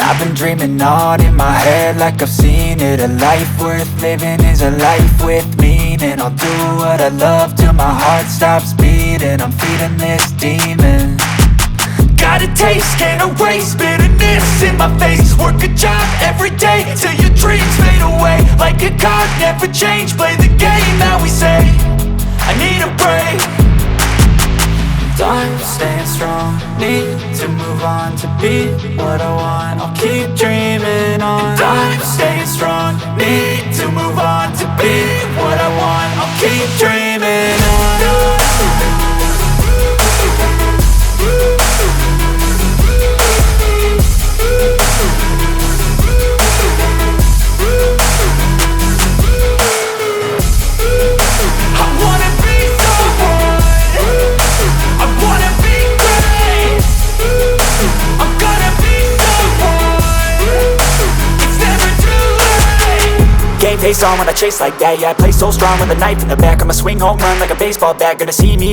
I've been dreaming on in my head like I've seen it. A life worth living is a life with meaning. I'll do what I love till my heart stops beating. I'm feeding this demon. Got a taste, can't erase bitterness in my face. Work a job every day till your dreams fade away. Like a card, never change, play the game that we say. I need a break. I'm staying strong, need to move on to be what I want. I'll keep dreaming on. I'm staying strong, need to move on to be what I want. I'll keep dreaming on. Game face on when I chase like that. Yeah, I play so strong with a knife in the back. I'ma swing home run like a baseball bat. Gonna see me